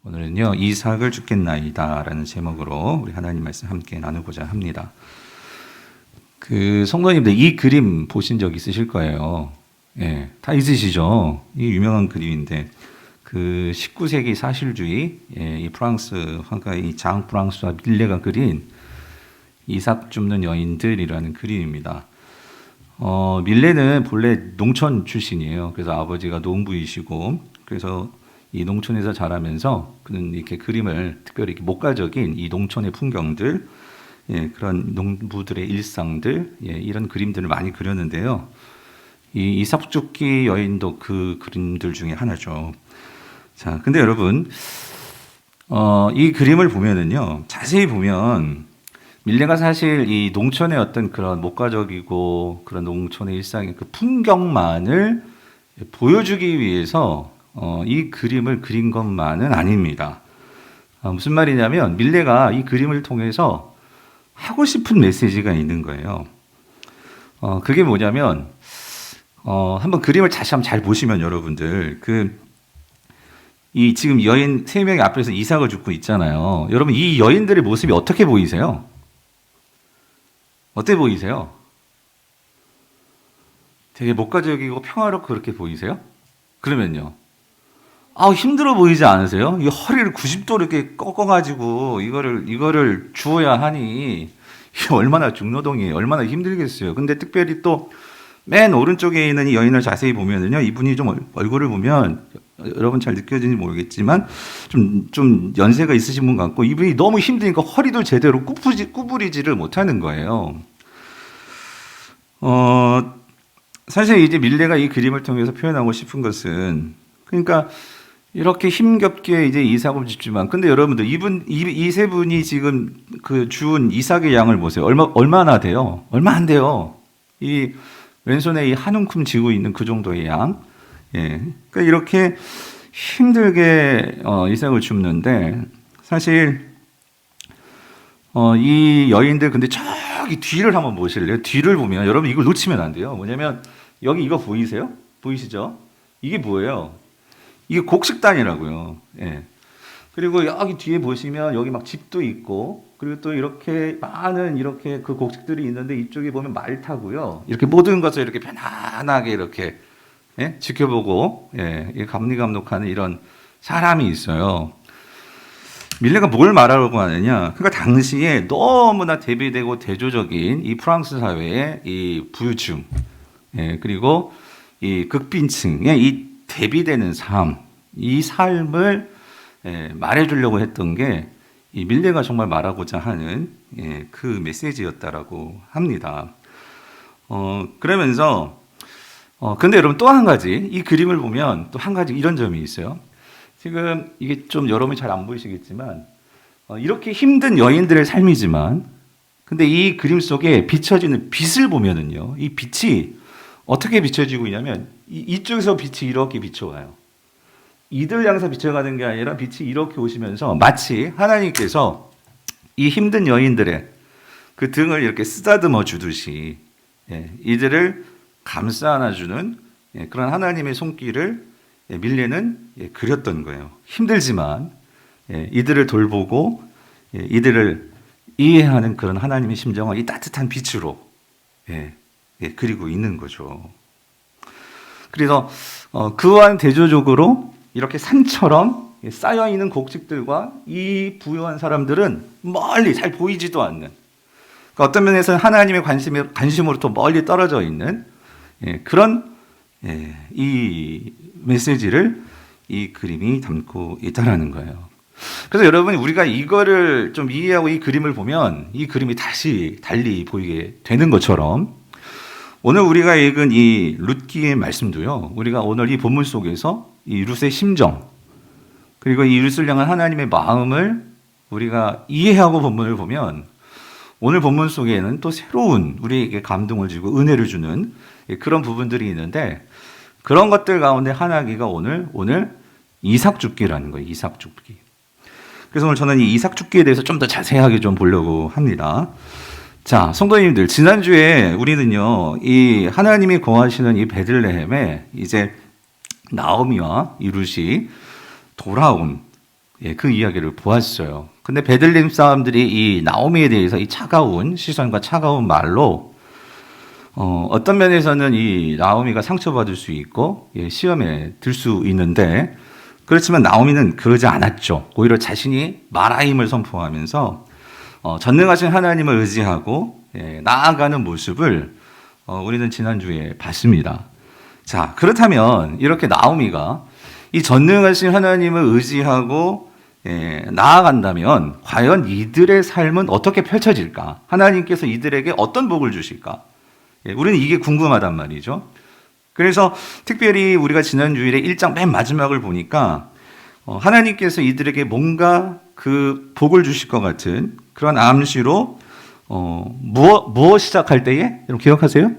오늘은요, 이삭을 죽겠나이다 라는 제목으로 우리 하나님 말씀 함께 나누고자 합니다. 성도님들 이 그림 보신 적 있으실 거예요. 예, 다 있으시죠? 이 유명한 그림인데 19세기 사실주의, 이 프랑스 화가 이 장 프랑스와 밀레가 그린 이삭 줍는 여인들이라는 그림입니다. 밀레는 본래 농촌 출신이에요. 그래서 아버지가 농부이시고, 그래서 이 농촌에서 자라면서 그는 이렇게 그림을 특별히 이렇게 목가적인 이 농촌의 풍경들, 그런 농부들의 일상들, 이런 그림들을 많이 그렸는데요. 이 이삭 죽기 여인도 그 그림들 중에 하나죠. 자, 근데 여러분, 이 그림을 보면은요, 자세히 보면 밀레가 사실 이 농촌의 어떤 그런 목가적이고 그런 농촌의 일상의 그 풍경만을 보여주기 위해서 이 그림을 그린 것만은 아닙니다. 무슨 말이냐면 밀레가 이 그림을 통해서 하고 싶은 메시지가 있는 거예요. 그게 뭐냐면 한번 그림을 다시 한번 잘 보시면 여러분들 이 지금 여인 3명이 앞에서 이삭을 줍고 있잖아요. 여러분 이 여인들의 모습이 어떻게 보이세요? 어때 보이세요? 되게 목가적이고 평화롭고 그렇게 보이세요? 그러면요. 힘들어 보이지 않으세요? 이 허리를 90도 이렇게 꺾어가지고 이거를 주어야 하니 이게 얼마나 중노동이에요. 얼마나 힘들겠어요. 근데 특별히 또 맨 오른쪽에 있는 이 여인을 자세히 보면은요, 이분이 좀 얼굴을 보면 여러분 잘 느껴지는지 모르겠지만 좀 연세가 있으신 분 같고 이분이 너무 힘드니까 허리도 제대로 구부리지를 못하는 거예요. 사실 이제 밀레가 이 그림을 통해서 표현하고 싶은 것은 그러니까 이렇게 힘겹게 이제 이삭을 줍지만 근데 여러분들 이 세 분이 지금 주운 이삭의 양을 보세요. 얼마나 돼요? 얼마 안 돼요. 이 왼손에 이 한 움큼 쥐고 있는 그 정도의 양. 그러니까 이렇게 힘들게 이삭을 줍는데 사실 이 여인들 근데 저기 뒤를 한번 보실래요? 뒤를 보면 여러분 이걸 놓치면 안 돼요. 뭐냐면 여기 이거 보이세요? 보이시죠? 이게 뭐예요? 이게 곡식단이라고요. 그리고 여기 뒤에 보시면 여기 막 집도 있고 그리고 또 이렇게 많은 이렇게 그 곡식들이 있는데 이쪽에 보면 말 타고요. 이렇게 모든 것을 이렇게 편안하게 이렇게 지켜보고 감리감독하는 이런 사람이 있어요. 밀레가 뭘 말하려고 하느냐? 그러니까 당시에 너무나 대비되고 대조적인 이 프랑스 사회의 이 부유층, 그리고 이 극빈층의 이 대비되는 삶, 이 삶을 말해주려고 했던 게 이 밀레가 정말 말하고자 하는 그 메시지였다라고 합니다. 그러면서 근데 여러분 또 한 가지 이 그림을 보면 또 한 가지 이런 점이 있어요. 지금 이게 좀 여러분이 잘 안 보이시겠지만 이렇게 힘든 여인들의 삶이지만 근데 이 그림 속에 비춰지는 빛을 보면은요, 이 빛이 어떻게 비춰지고 있냐면 이쪽에서 빛이 이렇게 비춰와요. 이들 향해서 비춰가는 게 아니라 빛이 이렇게 오시면서 마치 하나님께서 이 힘든 여인들의 그 등을 이렇게 쓰다듬어 주듯이 이들을 감싸 안아주는 그런 하나님의 손길을 밀레는 그렸던 거예요. 힘들지만 이들을 돌보고 이들을 이해하는 그런 하나님의 심정을 이 따뜻한 빛으로 그리고 있는 거죠. 그래서 그와는 대조적으로 이렇게 산처럼 쌓여있는 곡식들과 이 부유한 사람들은 멀리 잘 보이지도 않는 그러니까 어떤 면에서는 하나님의 관심으로부터 멀리 떨어져 있는 그런 이 메시지를 이 그림이 담고 있다라는 거예요. 그래서 여러분 우리가 이거를 좀 이해하고 이 그림을 보면 이 그림이 다시 달리 보이게 되는 것처럼 오늘 우리가 읽은 이 룻기의 말씀도요. 우리가 오늘 이 본문 속에서 이 룻의 심정 그리고 이 룻을 향한 하나님의 마음을 우리가 이해하고 본문을 보면 오늘 본문 속에는 또 새로운 우리에게 감동을 주고 은혜를 주는 그런 부분들이 있는데 그런 것들 가운데 하나가 오늘 이삭 줍기라는 거예요. 이삭 줍기. 그래서 오늘 저는 이 이삭 줍기에 대해서 좀 더 자세하게 좀 보려고 합니다. 자, 성도님들, 지난주에 우리는요, 이 하나님이 거하시는 이 베들레헴에 이제 나오미와 이 룻이 돌아온 예, 그 이야기를 보았어요. 근데 베들레헴 사람들이 이 나오미에 대해서 이 차가운 시선과 차가운 말로 어떤 면에서는 이 나오미가 상처받을 수 있고 예, 시험에 들 수 있는데 그렇지만 나오미는 그러지 않았죠. 오히려 자신이 마라임을 선포하면서 전능하신 하나님을 의지하고 예, 나아가는 모습을 우리는 지난주에 봤습니다. 자, 그렇다면 이렇게 나오미가 이 전능하신 하나님을 의지하고 예, 나아간다면 과연 이들의 삶은 어떻게 펼쳐질까? 하나님께서 이들에게 어떤 복을 주실까? 예, 우리는 이게 궁금하단 말이죠. 그래서 특별히 우리가 지난주일에 1장 맨 마지막을 보니까 하나님께서 이들에게 뭔가 그 복을 주실 것 같은 그런 암시로 무엇 시작할 때에? 여러분 기억하세요?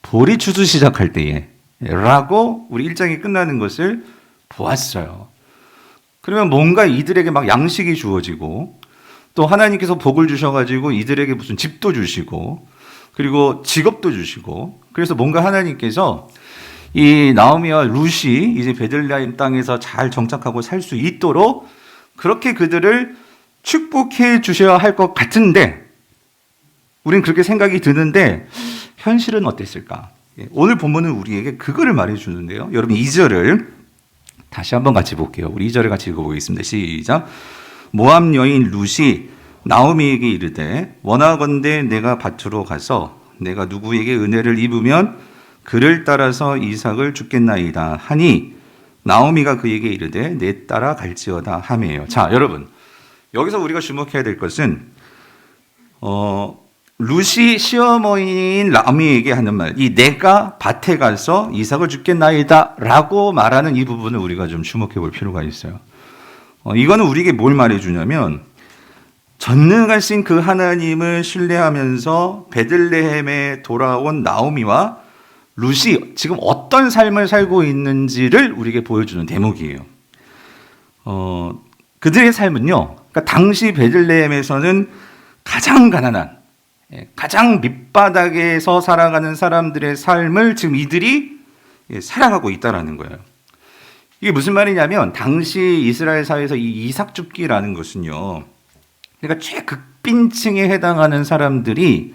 보리 추수 시작할 때에 라고 우리 1장이 끝나는 것을 보았어요. 그러면 뭔가 이들에게 막 양식이 주어지고 또 하나님께서 복을 주셔가지고 이들에게 무슨 집도 주시고 그리고 직업도 주시고 그래서 뭔가 하나님께서 이 나오미와 룻이 이제 베들레헴 땅에서 잘 정착하고 살 수 있도록 그렇게 그들을 축복해 주셔야 할 것 같은데 우린 그렇게 생각이 드는데 현실은 어땠을까? 오늘 본문은 우리에게 그거를 말해주는데요. 여러분 2절을 다시 한번 같이 볼게요. 우리 2절을 같이 읽어보겠습니다. 시작. 모압 여인 룻이 나오미에게 이르되 원하건대 내가 밭으로 가서 내가 누구에게 은혜를 입으면 그를 따라서 이삭을 주겠나이다 하니 나오미가 그에게 이르되 내 따라 갈지어다 하매요. 자, 여러분 여기서 우리가 주목해야 될 것은 룻이 시어머니인 나오미에게 하는 말, 이 내가 밭에 가서 이삭을 주겠나이다 라고 말하는 이 부분을 우리가 좀 주목해 볼 필요가 있어요. 이거는 우리에게 뭘 말해주냐면 전능하신 그 하나님을 신뢰하면서 베들레헴에 돌아온 나오미와 룻이 지금 어떤 삶을 살고 있는지를 우리에게 보여주는 대목이에요. 그들의 삶은요, 그러니까 당시 베들레헴에서는 가장 가난한, 가장 밑바닥에서 살아가는 사람들의 삶을 지금 이들이 살아가고 있다는 거예요. 이게 무슨 말이냐면 당시 이스라엘 사회에서 이 이삭 줍기라는 것은요, 그러니까 최극빈층에 해당하는 사람들이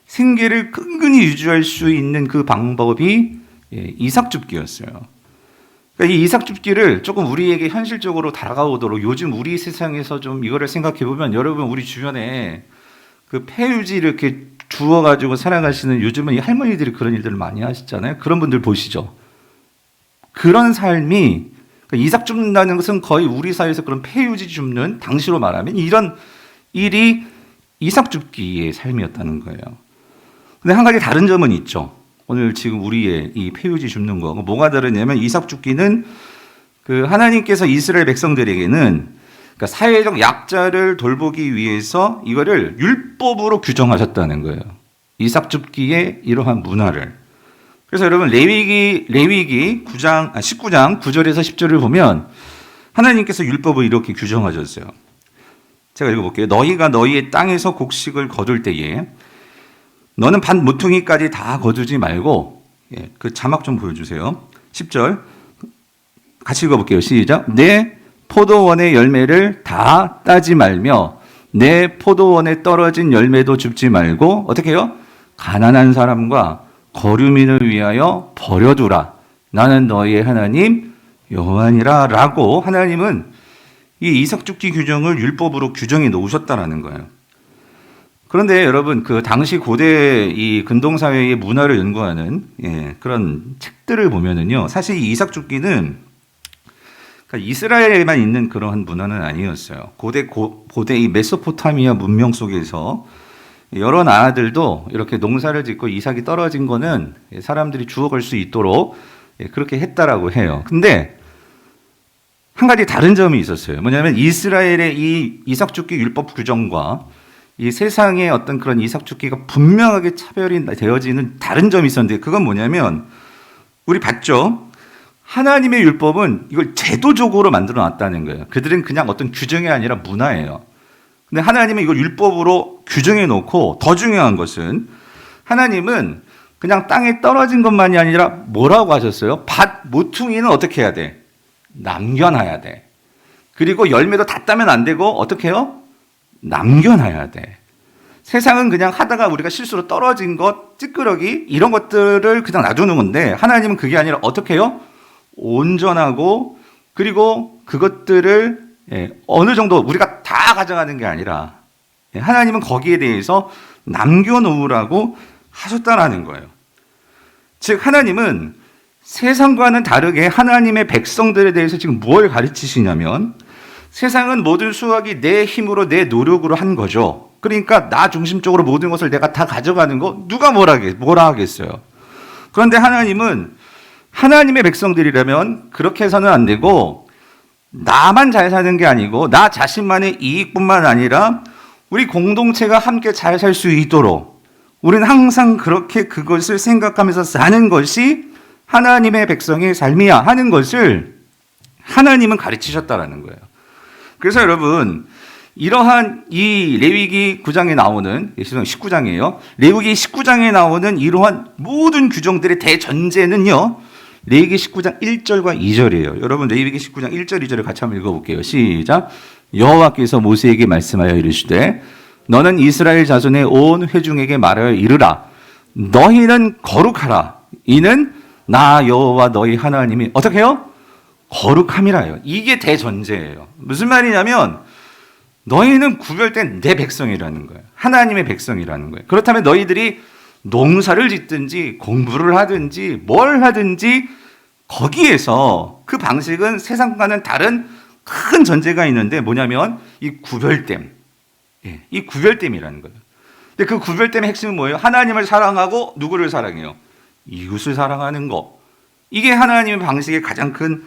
생계를 끈끈이 유지할 수 있는 그 방법이 이삭 줍기였어요. 그러니까 이 이삭 줍기를 조금 우리에게 현실적으로 다가오도록 요즘 우리 세상에서 좀 이거를 생각해 보면 여러분 우리 주변에 그 폐유지 이렇게 주워가지고 살아가시는 요즘은 이 할머니들이 그런 일들을 많이 하시잖아요. 그런 분들 보시죠. 그런 삶이 그러니까 이삭 줍는다는 것은 거의 우리 사회에서 그런 폐유지 줍는 당시로 말하면 이런 일이 이삭 줍기의 삶이었다는 거예요. 근데 한 가지 다른 점은 있죠. 오늘 지금 우리의 이 폐유지 줍는 거 뭐가 다르냐면 이삭 줍기는 그 하나님께서 이스라엘 백성들에게는 그러니까 사회적 약자를 돌보기 위해서 이거를 율법으로 규정하셨다는 거예요. 이삭 줍기의 이러한 문화를. 그래서 여러분 레위기 19장 9절에서 10절을 보면 하나님께서 율법을 이렇게 규정하셨어요. 제가 읽어볼게요. 너희가 너희의 땅에서 곡식을 거둘 때에 너는 반 모퉁이까지 다 거두지 말고 그 자막 좀 보여주세요. 10절 같이 읽어볼게요. 시작. 내 포도원의 열매를 다 따지 말며 내 포도원에 떨어진 열매도 줍지 말고 어떻게 해요? 가난한 사람과 거류민을 위하여 버려두라. 나는 너희의 하나님 여호와니라 라고 하나님은 이 이삭 줍기 규정을 율법으로 규정해 놓으셨다라는 거예요. 그런데 여러분 그 당시 고대 이 근동 사회의 문화를 연구하는 그런 책들을 보면은요, 사실 이 이삭 줍기는 그러니까 이스라엘에만 있는 그러한 문화는 아니었어요. 고대 이 메소포타미아 문명 속에서 여러 나라들도 이렇게 농사를 짓고 이삭이 떨어진 거는 사람들이 주워갈 수 있도록 그렇게 했다라고 해요. 근데 한 가지 다른 점이 있었어요. 뭐냐면 이스라엘의 이 이삭 줍기 율법 규정과 이 세상의 어떤 그런 이삭 줍기가 분명하게 차별이 되어지는 다른 점이 있었는데 그건 뭐냐면 우리 봤죠? 하나님의 율법은 이걸 제도적으로 만들어 놨다는 거예요. 그들은 그냥 어떤 규정이 아니라 문화예요. 근데 하나님은 이걸 율법으로 규정해 놓고 더 중요한 것은 하나님은 그냥 땅에 떨어진 것만이 아니라 뭐라고 하셨어요? 밭 모퉁이는 어떻게 해야 돼? 남겨놔야 돼. 그리고 열매도 다 따면 안 되고 어떻게 해요? 남겨놔야 돼. 세상은 그냥 하다가 우리가 실수로 떨어진 것, 찌끄러기 이런 것들을 그냥 놔두는 건데 하나님은 그게 아니라 어떻게 해요? 온전하고 그리고 그것들을 어느 정도 우리가 다 가져가는 게 아니라 하나님은 거기에 대해서 남겨놓으라고 하셨다라는 거예요. 즉 하나님은 세상과는 다르게 하나님의 백성들에 대해서 지금 뭘 가르치시냐면 세상은 모든 수확이 내 힘으로 내 노력으로 한 거죠. 그러니까 나 중심적으로 모든 것을 내가 다 가져가는 거 누가 뭐라 하겠어요. 그런데 하나님은 하나님의 백성들이라면 그렇게 해서는 안 되고 나만 잘 사는 게 아니고 나 자신만의 이익뿐만 아니라 우리 공동체가 함께 잘 살 수 있도록 우리는 항상 그렇게 그것을 생각하면서 사는 것이 하나님의 백성의 삶이야 하는 것을 하나님은 가르치셨다라는 거예요. 그래서 여러분 이러한 이 레위기 9장에 나오는 19장이에요. 레위기 19장에 나오는 이러한 모든 규정들의 대전제는요. 레위기 19장 1절과 2절이에요. 여러분 레위기 19장 1절 2절을 같이 한번 읽어볼게요. 시작. 여호와께서 모세에게 말씀하여 이르시되 너는 이스라엘 자손의 온 회중에게 말하여 이르라. 너희는 거룩하라. 이는 나 여호와 너희 하나님이 어떻게 해요? 거룩함이라요. 이게 대전제예요. 무슨 말이냐면 너희는 구별된 내 백성이라는 거예요. 하나님의 백성이라는 거예요. 그렇다면 너희들이 농사를 짓든지 공부를 하든지 뭘 하든지 거기에서 그 방식은 세상과는 다른 큰 전제가 있는데 뭐냐면 이 구별됨. 이 구별됨이라는 거예요. 근데 그 구별됨의 핵심은 뭐예요? 하나님을 사랑하고 누구를 사랑해요? 이웃을 사랑하는 거. 이게 하나님의 방식의 가장 큰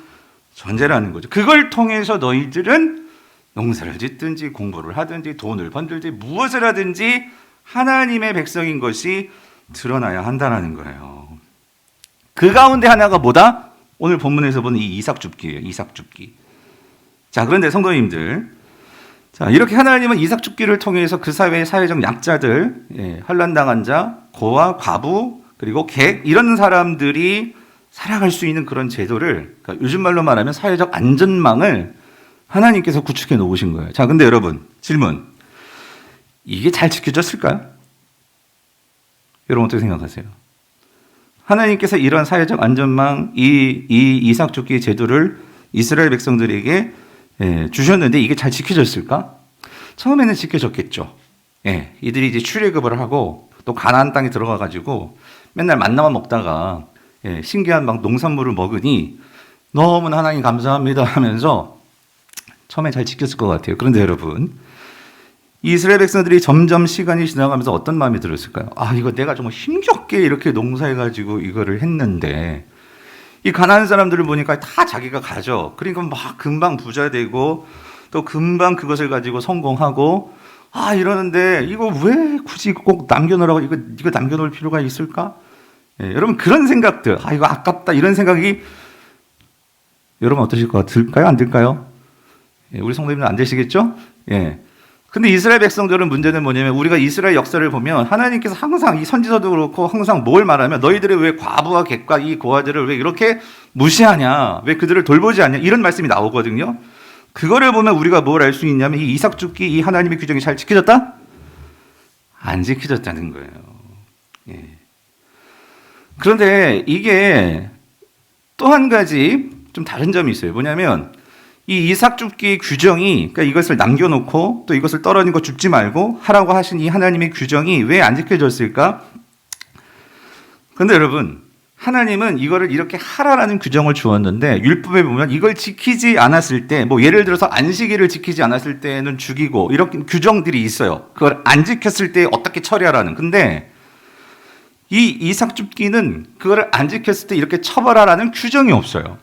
전제라는 거죠. 그걸 통해서 너희들은 농사를 짓든지 공부를 하든지 돈을 번들든지 무엇을 하든지 하나님의 백성인 것이 드러나야 한다는 거예요. 그 가운데 하나가 뭐다? 오늘 본문에서 보는 이 이삭줍기예요. 이삭줍기. 자, 그런데 성도님들, 자, 이렇게 하나님은 이삭줍기를 통해서 그 사회의 사회적 약자들, 환난당한 자, 고아, 과부, 그리고 객 이런 사람들이 살아갈 수 있는 그런 제도를, 그러니까 요즘 말로 말하면 사회적 안전망을 하나님께서 구축해 놓으신 거예요. 자, 근데 여러분, 질문. 이게 잘 지켜졌을까요? 여러분 어떻게 생각하세요? 하나님께서 이런 사회적 안전망, 이 이삭줍기 제도를 이스라엘 백성들에게 주셨는데 이게 잘 지켜졌을까? 처음에는 지켜졌겠죠. 이들이 이제 출애굽을 하고 또 가나안 땅에 들어가가지고 맨날 만나만 먹다가 신기한 막 농산물을 먹으니 너무나 하나님 감사합니다 하면서 처음에 잘 지켰을 것 같아요. 그런데 여러분, 이스라엘 백성들이 점점 시간이 지나가면서 어떤 마음이 들었을까요? 아, 이거 내가 정말 힘겹게 이렇게 농사해가지고 이거를 했는데 이 가나안 사람들을 보니까 다 자기가 가져. 그러니까 막 금방 부자 되고 또 금방 그것을 가지고 성공하고 이러는데 이거 왜 굳이 꼭 남겨놓으라고 이거 남겨놓을 필요가 있을까? 여러분 그런 생각들, 이거 아깝다 이런 생각이 여러분 어떠실 것 같을까요? 안 들까요? 우리 성도님은 안 되시겠죠? 근데 이스라엘 백성들은 문제는 뭐냐면 우리가 이스라엘 역사를 보면 하나님께서 항상 이 선지서도 그렇고 항상 뭘 말하면 너희들이 왜 과부와 객과 이 고아들을 왜 이렇게 무시하냐, 왜 그들을 돌보지 않냐 이런 말씀이 나오거든요. 그거를 보면 우리가 뭘 알 수 있냐면 이 이삭줍기 이 하나님의 규정이 잘 지켜졌다? 안 지켜졌다는 거예요. 그런데 이게 또 한 가지 좀 다른 점이 있어요. 뭐냐면 이 이삭줍기 규정이, 그러니까 이것을 남겨놓고 또 이것을 떨어진 거 줍지 말고 하라고 하신 이 하나님의 규정이 왜 안 지켜졌을까? 그런데 여러분, 하나님은 이거를 이렇게 하라라는 규정을 주었는데 율법에 보면 이걸 지키지 않았을 때, 뭐 예를 들어서 안식일을 지키지 않았을 때는 죽이고 이렇게 규정들이 있어요. 그걸 안 지켰을 때 어떻게 처리하라는. 근데 이 이삭줍기는 그거를 안 지켰을 때 이렇게 처벌하라는 규정이 없어요.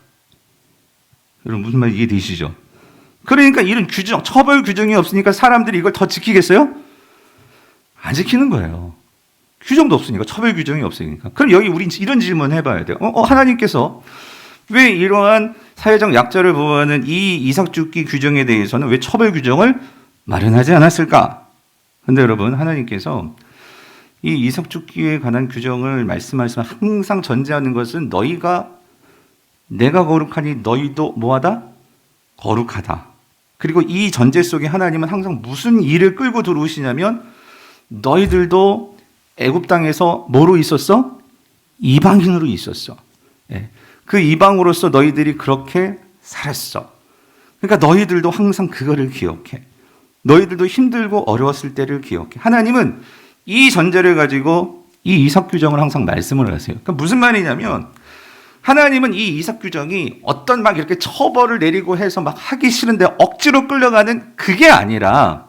여러분 무슨 말인지 이해되시죠? 그러니까 이런 규정, 처벌 규정이 없으니까 사람들이 이걸 더 지키겠어요? 안 지키는 거예요. 규정도 없으니까, 처벌 규정이 없으니까. 그럼 여기 우린 이런 질문 해봐야 돼요. 하나님께서 왜 이러한 사회적 약자를 보호하는 이 이삭줍기 규정에 대해서는 왜 처벌 규정을 마련하지 않았을까? 근데 여러분, 하나님께서 이 이삭줍기에 관한 규정을 말씀하시면 항상 전제하는 것은 내가 거룩하니 너희도 뭐하다? 거룩하다. 그리고 이 전제 속에 하나님은 항상 무슨 일을 끌고 들어오시냐면 너희들도 애굽 땅에서 뭐로 있었어? 이방인으로 있었어. 예. 그 이방으로서 너희들이 그렇게 살았어. 그러니까 너희들도 항상 그거를 기억해. 너희들도 힘들고 어려웠을 때를 기억해. 하나님은 이 전제를 가지고 이 이삭 규정을 항상 말씀을 하세요. 그러니까 무슨 말이냐면 하나님은 이 이삭 규정이 어떤 막 이렇게 처벌을 내리고 해서 막 하기 싫은데 억지로 끌려가는 그게 아니라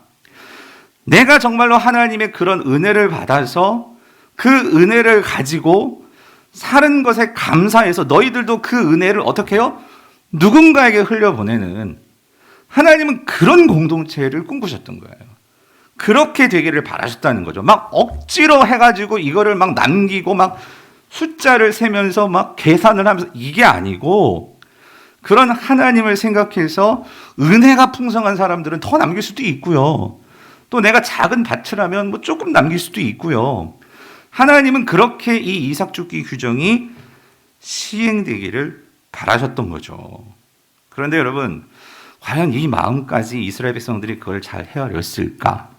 내가 정말로 하나님의 그런 은혜를 받아서 그 은혜를 가지고 사는 것에 감사해서 너희들도 그 은혜를 어떻게 해요? 누군가에게 흘려보내는 하나님은 그런 공동체를 꿈꾸셨던 거예요. 그렇게 되기를 바라셨다는 거죠. 막 억지로 해가지고 이거를 막 남기고 막 숫자를 세면서 막 계산을 하면서 이게 아니고 그런 하나님을 생각해서 은혜가 풍성한 사람들은 더 남길 수도 있고요. 또 내가 작은 밭이라면 뭐 조금 남길 수도 있고요. 하나님은 그렇게 이 이삭 주기 규정이 시행되기를 바라셨던 거죠. 그런데 여러분, 과연 이 마음까지 이스라엘 백성들이 그걸 잘 헤아렸을까?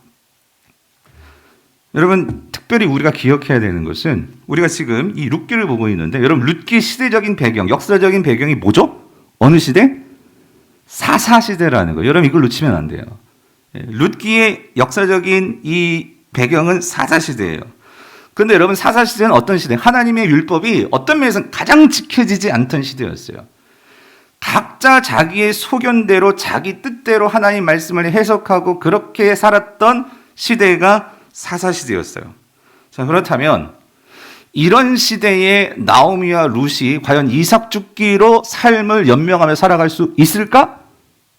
여러분, 특별히 우리가 기억해야 되는 것은 우리가 지금 이 룻기를 보고 있는데 여러분, 룻기 시대적인 배경, 역사적인 배경이 뭐죠? 어느 시대? 사사시대라는 거예요. 여러분, 이걸 놓치면 안 돼요. 룻기의 역사적인 이 배경은 사사시대예요. 그런데 여러분, 사사시대는 어떤 시대? 하나님의 율법이 어떤 면에서 가장 지켜지지 않던 시대였어요. 각자 자기의 소견대로 자기 뜻대로 하나님 말씀을 해석하고 그렇게 살았던 시대가 사사시대였어요. 자, 그렇다면 이런 시대에 나오미와 룻이 과연 이삭 죽기로 삶을 연명하며 살아갈 수 있을까?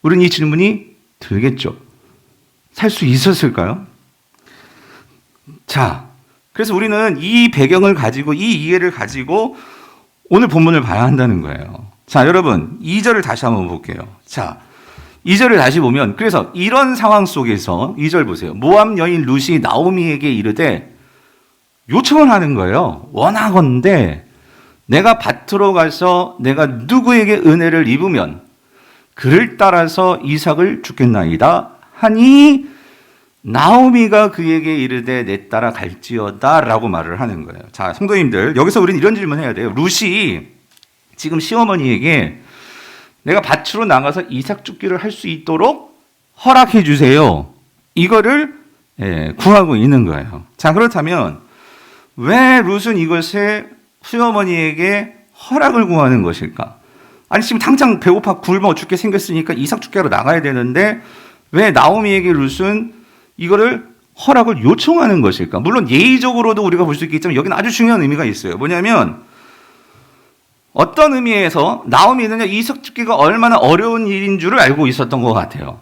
우리는 이 질문이 들겠죠. 살 수 있었을까요? 자, 그래서 우리는 이 배경을 가지고 이 이해를 가지고 오늘 본문을 봐야 한다는 거예요. 자, 여러분 2절을 다시 한번 볼게요. 자, 2절을 다시 보면 그래서 이런 상황 속에서 2절 보세요. 모압 여인 룻이 나오미에게 이르되 요청을 하는 거예요. 원하건대 내가 밭으로 가서 내가 누구에게 은혜를 입으면 그를 따라서 이삭을 주겠나이다 하니 나오미가 그에게 이르되 내 따라 갈지어다 라고 말을 하는 거예요. 자, 성도님들, 여기서 우리는 이런 질문 해야 돼요. 룻이 지금 시어머니에게 내가 밭으로 나가서 이삭 죽기를 할 수 있도록 허락해 주세요. 이거를 구하고 있는 거예요. 자, 그렇다면 왜 룻은 이것에 시어머니에게 허락을 구하는 것일까? 아니, 지금 당장 배고파 굶어 죽게 생겼으니까 이삭 죽게 하러 나가야 되는데 왜 나오미에게 룻은 이거를 허락을 요청하는 것일까? 물론 예의적으로도 우리가 볼 수 있겠지만 여기는 아주 중요한 의미가 있어요. 뭐냐면 어떤 의미에서 나오미는 이삭 죽기가 얼마나 어려운 일인 줄을 알고 있었던 것 같아요.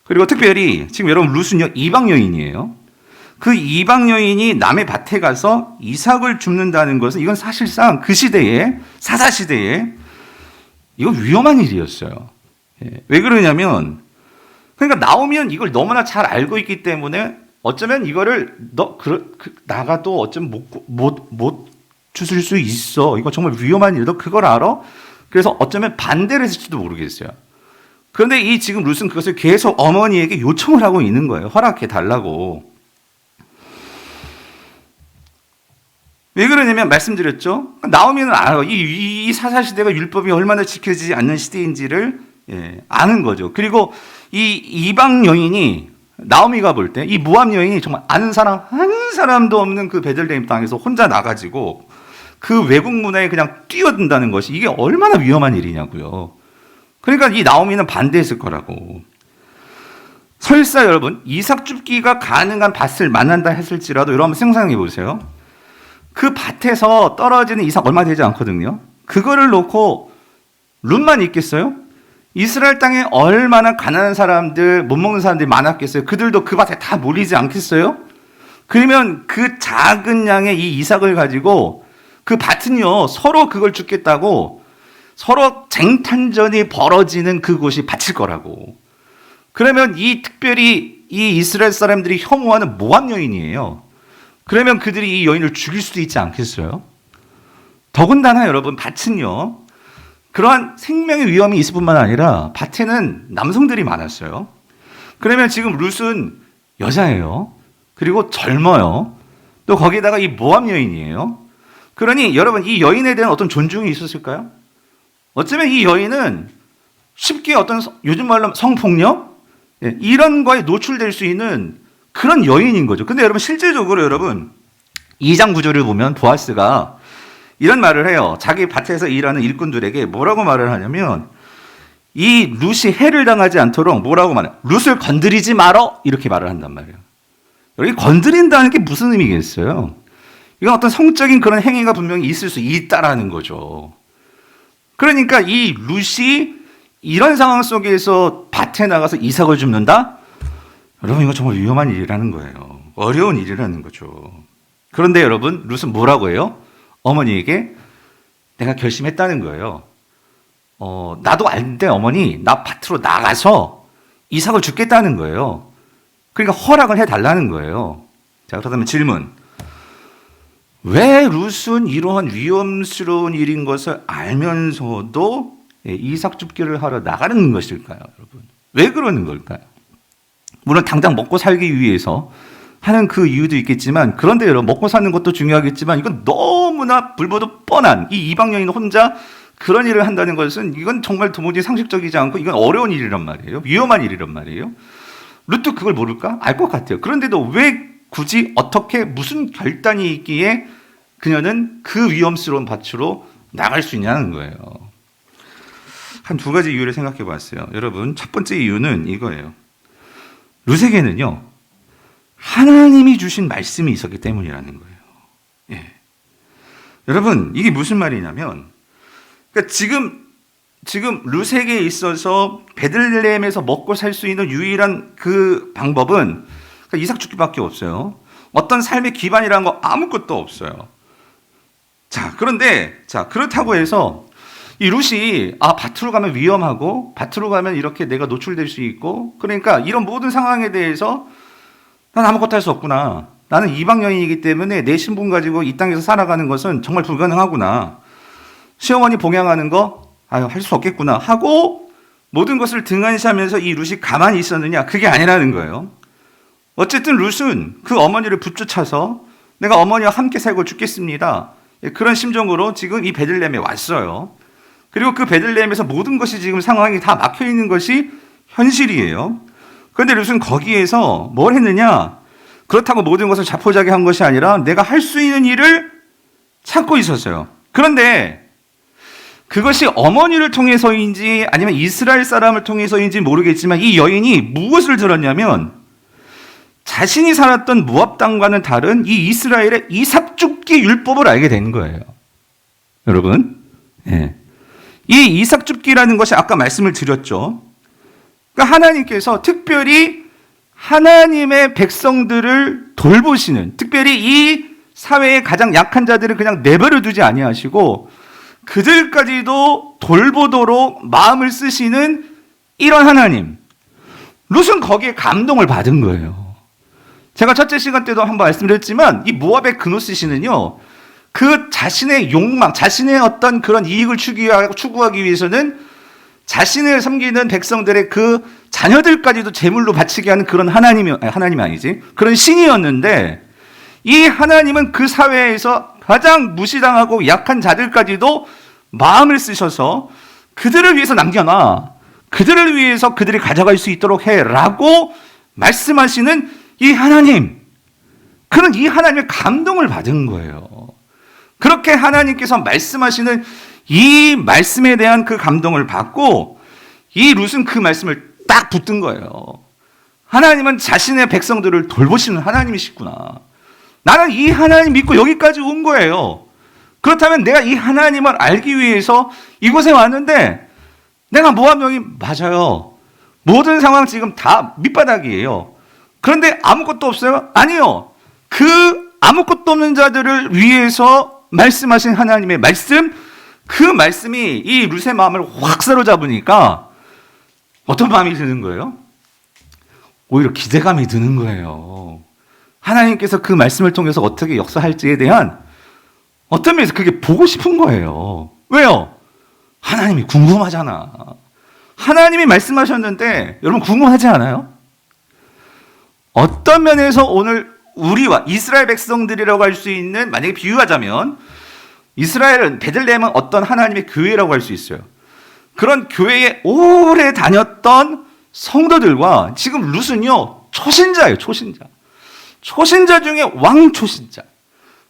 그리고 특별히 지금 여러분 룻은요 이방 여인이에요. 그 이방 여인이 남의 밭에 가서 이삭을 줍는다는 것은 이건 사실상 그 시대에 사사 시대에 이거 위험한 일이었어요. 왜 그러냐면 그러니까 나오면 이걸 너무나 잘 알고 있기 때문에 어쩌면 이거를 나가도 어쩌면 못 주실 수 있어. 이거 정말 위험한 일이다. 그걸 알아? 그래서 어쩌면 반대를 했을지도 모르겠어요. 그런데 이 지금 룻은 그것을 계속 어머니에게 요청을 하고 있는 거예요. 허락해 달라고. 왜 그러냐면 말씀드렸죠. 나오미는 알아요. 이 사사시대가 율법이 얼마나 지켜지지 않는 시대인지를 아는 거죠. 그리고 이 이방 여인이 나오미가 볼 때 이 모압 여인이 정말 아는 사람 한 사람도 없는 그 베들레헴 땅에서 혼자 나가지고 그 외국 문화에 그냥 뛰어든다는 것이 이게 얼마나 위험한 일이냐고요. 그러니까 이 나오미는 반대했을 거라고. 설사 여러분 이삭 줍기가 가능한 밭을 만난다 했을지라도 여러분 한번 상상해 보세요. 그 밭에서 떨어지는 이삭 얼마 되지 않거든요. 그거를 놓고 룻만 있겠어요? 이스라엘 땅에 얼마나 가난한 사람들, 못 먹는 사람들이 많았겠어요? 그들도 그 밭에 다 몰리지 않겠어요? 그러면 그 작은 양의 이 이삭을 가지고 그 밭은요, 서로 그걸 죽겠다고 서로 쟁탈전이 벌어지는 그곳이 밭일 거라고. 그러면 특별히 이 이스라엘 사람들이 혐오하는 모압 여인이에요. 그러면 그들이 이 여인을 죽일 수도 있지 않겠어요? 더군다나 여러분, 밭은요, 그러한 생명의 위험이 있을 뿐만 아니라 밭에는 남성들이 많았어요. 그러면 지금 룻은 여자예요. 그리고 젊어요. 또 거기에다가 이 모압 여인이에요. 그러니 여러분 이 여인에 대한 어떤 존중이 있었을까요? 어쩌면 이 여인은 쉽게 어떤 요즘 말로 성폭력 이런 거에 노출될 수 있는 그런 여인인 거죠. 근데 여러분 실제적으로 여러분 2장 9절을 보면 보아스가 이런 말을 해요. 자기 밭에서 일하는 일꾼들에게 뭐라고 말을 하냐면 이 룻이 해를 당하지 않도록 뭐라고 말해요? 룻을 건드리지 말어 이렇게 말을 한단 말이에요. 여기 건드린다는 게 무슨 의미겠어요? 이건 어떤 성적인 그런 행위가 분명히 있을 수 있다라는 거죠. 그러니까 이 룻이 이런 상황 속에서 밭에 나가서 이삭을 줍는다? 여러분 이거 정말 위험한 일이라는 거예요. 어려운 일이라는 거죠. 그런데 여러분 룻은 뭐라고 해요? 어머니에게 내가 결심했다는 거예요. 나도 알는데 어머니 나 밭으로 나가서 이삭을 줍겠다는 거예요. 그러니까 허락을 해달라는 거예요. 자 그렇다면 질문. 왜 룻은 이러한 위험스러운 일인 것을 알면서도 이삭 줍기를 하러 나가는 것일까요, 여러분? 왜 그러는 걸까요? 물론 당장 먹고 살기 위해서 하는 그 이유도 있겠지만, 그런데 여러분 먹고 사는 것도 중요하겠지만 이건 너무나 불보듯 뻔한 이 이방 여인 혼자 그런 일을 한다는 것은 이건 정말 도무지 상식적이지 않고 이건 어려운 일이란 말이에요. 위험한 일이란 말이에요. 룻도 그걸 모를까? 알 것 같아요. 그런데도 왜 굳이 어떻게 무슨 결단이 있기에 그녀는 그 위험스러운 밭으로 나갈 수 있냐는 거예요. 한 두 가지 이유를 생각해 봤어요. 여러분, 첫 번째 이유는 이거예요. 룻에게는요, 하나님이 주신 말씀이 있었기 때문이라는 거예요. 예. 여러분, 이게 무슨 말이냐면, 그러니까 지금 룻에게 있어서 베들레헴에서 먹고 살 수 있는 유일한 그 방법은 그러니까 이삭 줍기밖에 없어요. 어떤 삶의 기반이라는 거 아무것도 없어요. 자, 그런데 그렇다고 해서 이 룻이 밭으로 가면 위험하고 밭으로 가면 이렇게 내가 노출될 수 있고 그러니까 이런 모든 상황에 대해서 난 아무것도 할 수 없구나. 나는 이방 여인이기 때문에 내 신분 가지고 이 땅에서 살아가는 것은 정말 불가능하구나. 시어머니 봉양하는 거 할 수 없겠구나 하고 모든 것을 등한시하면서 이 룻이 가만히 있었느냐? 그게 아니라는 거예요. 어쨌든 룻은 그 어머니를 붙쫓아서 내가 어머니와 함께 살고 죽겠습니다. 그런 심정으로 지금 이 베들레헴에 왔어요. 그리고 그 베들레헴에서 모든 것이 지금 상황이 다 막혀 있는 것이 현실이에요. 그런데 룻은 거기에서 뭘 했느냐? 그렇다고 모든 것을 자포자기한 것이 아니라 내가 할 수 있는 일을 찾고 있었어요. 그런데 그것이 어머니를 통해서인지 아니면 이스라엘 사람을 통해서인지 모르겠지만 이 여인이 무엇을 들었냐면 자신이 살았던 모압 땅과는 다른 이 이스라엘의 이삭 줍기 율법을 알게 된 거예요. 여러분, 예. 이 이삭 줍기라는 것이 아까 말씀을 드렸죠. 그러니까 하나님께서 특별히 하나님의 백성들을 돌보시는, 특별히 이 사회의 가장 약한 자들을 그냥 내버려 두지 아니하시고 그들까지도 돌보도록 마음을 쓰시는 이런 하나님. 룻은 거기에 감동을 받은 거예요. 제가 첫째 시간 때도 한번 말씀드렸지만 이 모압의 그노스 씨는요, 그 자신의 욕망, 자신의 어떤 그런 이익을 추구하기 위해서는 자신을 섬기는 백성들의 그 자녀들까지도 제물로 바치게 하는 그런 하나님이 아니지, 그런 신이었는데 이 하나님은 그 사회에서 가장 무시당하고 약한 자들까지도 마음을 쓰셔서 그들을 위해서 남겨놔. 그들을 위해서 그들이 가져갈 수 있도록 해라고 말씀하시는 이 하나님. 그는 이 하나님의 감동을 받은 거예요. 그렇게 하나님께서 말씀하시는 이 말씀에 대한 그 감동을 받고 이 룻은 그 말씀을 딱 붙든 거예요. 하나님은 자신의 백성들을 돌보시는 하나님이시구나. 나는 이 하나님 믿고 여기까지 온 거예요. 그렇다면 내가 이 하나님을 알기 위해서 이곳에 왔는데 내가 모압 여인 맞아요. 모든 상황 지금 다 밑바닥이에요. 그런데 아무것도 없어요? 아니요. 그 아무것도 없는 자들을 위해서 말씀하신 하나님의 말씀, 그 말씀이 이 룻의 마음을 확 사로잡으니까 어떤 마음이 드는 거예요? 오히려 기대감이 드는 거예요. 하나님께서 그 말씀을 통해서 어떻게 역사할지에 대한 어떤 면에서 그게 보고 싶은 거예요. 왜요? 하나님이 궁금하잖아. 하나님이 말씀하셨는데 여러분 궁금하지 않아요? 어떤 면에서 오늘 우리와 이스라엘 백성들이라고 할 수 있는, 만약에 비유하자면 이스라엘은, 베들레헴은 어떤 하나님의 교회라고 할 수 있어요. 그런 교회에 오래 다녔던 성도들과 지금 룻은요 초신자예요. 초신자. 초신자 중에 왕초신자.